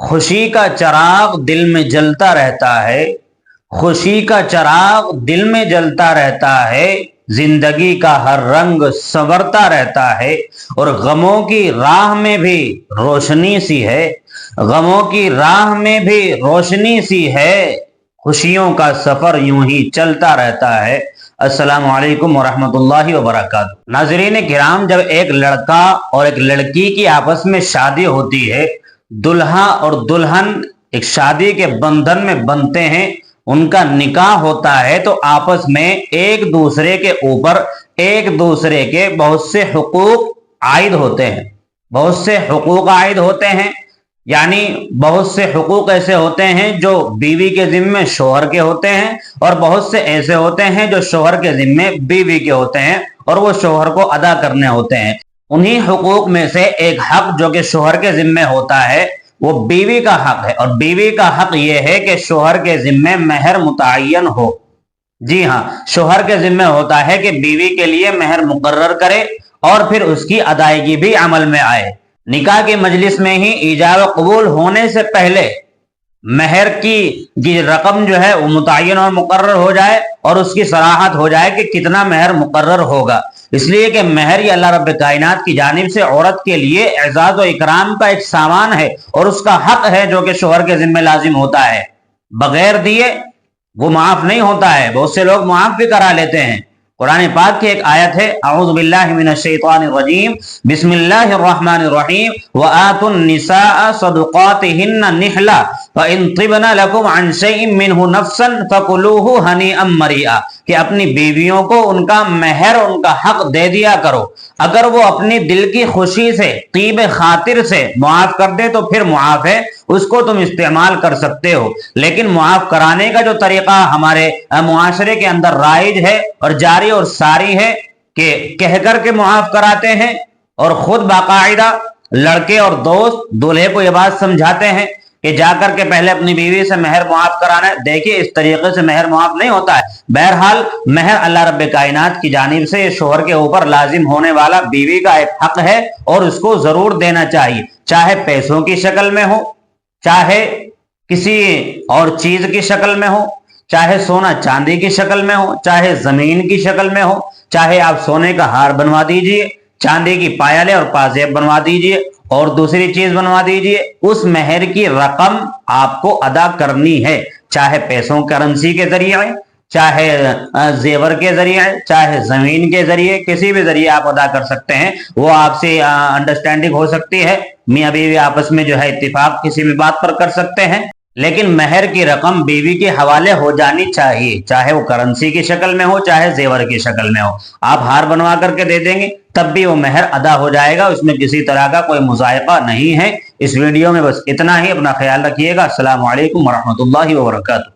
خوشی کا چراغ دل میں جلتا رہتا ہے، خوشی کا چراغ دل میں جلتا رہتا ہے، زندگی کا ہر رنگ سنورتا رہتا ہے، اور غموں کی راہ میں بھی روشنی سی ہے، غموں کی راہ میں بھی روشنی سی ہے، خوشیوں کا سفر یوں ہی چلتا رہتا ہے۔ السلام علیکم ورحمۃ اللہ وبرکاتہ۔ ناظرین کرام، جب ایک لڑکا اور ایک لڑکی کی آپس میں شادی ہوتی ہے، دلہا اور دلہن ایک شادی کے بندھن میں بندھتے ہیں، ان کا نکاح ہوتا ہے، تو آپس میں ایک دوسرے کے اوپر ایک دوسرے کے بہت سے حقوق عائد ہوتے ہیں، بہت سے حقوق عائد ہوتے ہیں۔ یعنی بہت سے حقوق ایسے ہوتے ہیں جو بیوی کے ذمے شوہر کے ہوتے ہیں، اور بہت سے ایسے ہوتے ہیں جو شوہر کے ذمے بیوی کے ہوتے ہیں اور وہ شوہر کو ادا کرنے ہوتے ہیں۔ انہی حقوق میں سے ایک حق جو کہ شوہر کے ذمے ہوتا ہے وہ بیوی کا حق ہے، اور بیوی کا حق یہ ہے کہ شوہر کے ذمے مہر متعین ہو۔ جی ہاں، شوہر کے ذمے ہوتا ہے کہ بیوی کے لیے مہر مقرر کرے اور پھر اس کی ادائیگی بھی عمل میں آئے۔ نکاح کے مجلس میں ہی ایجاب قبول ہونے سے پہلے مہر کی رقم جو ہے وہ متعین اور مقرر ہو جائے، اور اس کی صراحت ہو جائے کہ کتنا مہر مقرر ہوگا، اس لیے کہ مہر یہ اللہ رب کائنات کی جانب سے عورت کے لیے اعزاز و اکرام کا ایک سامان ہے، اور اس کا حق ہے جو کہ شوہر کے ذمہ لازم ہوتا ہے۔ بغیر دیے وہ معاف نہیں ہوتا ہے، بہت سے لوگ معاف بھی کرا لیتے ہیں۔ قرآن پاک کی ایک آیت ہے، اعوذ باللہ من الشیطان الرجیم، بسم اللہ الرحمن الرحیم، وآتوا النساء صدقاتهن نحلا فإن طبن لكم عن شيء منه نفسا فكلوه ہنیئا مریئا، کہ اپنی بیویوں کو ان کا مہر ان کا حق دے دیا کرو، اگر وہ اپنی دل کی خوشی سے طیب خاطر سے معاف کر دے تو پھر معاف ہے، اس کو تم استعمال کر سکتے ہو۔ لیکن معاف کرانے کا جو طریقہ ہمارے معاشرے کے اندر رائج ہے اور جاری اور ساری ہے کہ کہہ کر کے معاف کراتے ہیں، اور خود باقاعدہ لڑکے اور دوست دولہے کو یہ بات سمجھاتے ہیں کہ جا کر کے پہلے اپنی بیوی سے مہر معاف کرانا ہے۔ دیکھیے، اس طریقے سے مہر معاف نہیں ہوتا ہے۔ بہرحال مہر اللہ رب کائنات کی جانب سے شوہر کے اوپر لازم ہونے والا بیوی کا ایک حق ہے، اور اس کو ضرور دینا چاہیے، چاہے پیسوں کی شکل میں ہو، چاہے کسی اور چیز کی شکل میں ہو، چاہے سونا چاندی کی شکل میں ہو، چاہے زمین کی شکل میں ہو، چاہے آپ سونے کا ہار بنوا دیجئے، چاندی کی پایلیں اور پازیب بنوا دیجئے، اور دوسری چیز بنوا دیجئے، اس مہر کی رقم آپ کو ادا کرنی ہے، چاہے پیسوں کرنسی کے ذریعے، چاہے زیور کے ذریعے، چاہے زمین کے ذریعے، کسی بھی ذریعے آپ ادا کر سکتے ہیں۔ وہ آپ سے انڈرسٹینڈنگ ہو سکتی ہے، میاں بیوی آپس میں جو ہے اتفاق کسی بھی بات پر کر سکتے ہیں، لیکن مہر کی رقم بیوی کے حوالے ہو جانی چاہیے، چاہے وہ کرنسی کی شکل میں ہو، چاہے زیور کی شکل میں ہو۔ آپ ہار بنوا کر کے دے دیں گے تب بھی وہ مہر ادا ہو جائے گا، اس میں کسی طرح کا کوئی مضائقہ نہیں ہے۔ اس ویڈیو میں بس اتنا ہی، اپنا خیال رکھیے گا۔ السلام علیکم ورحمۃ اللہ وبرکاتہ۔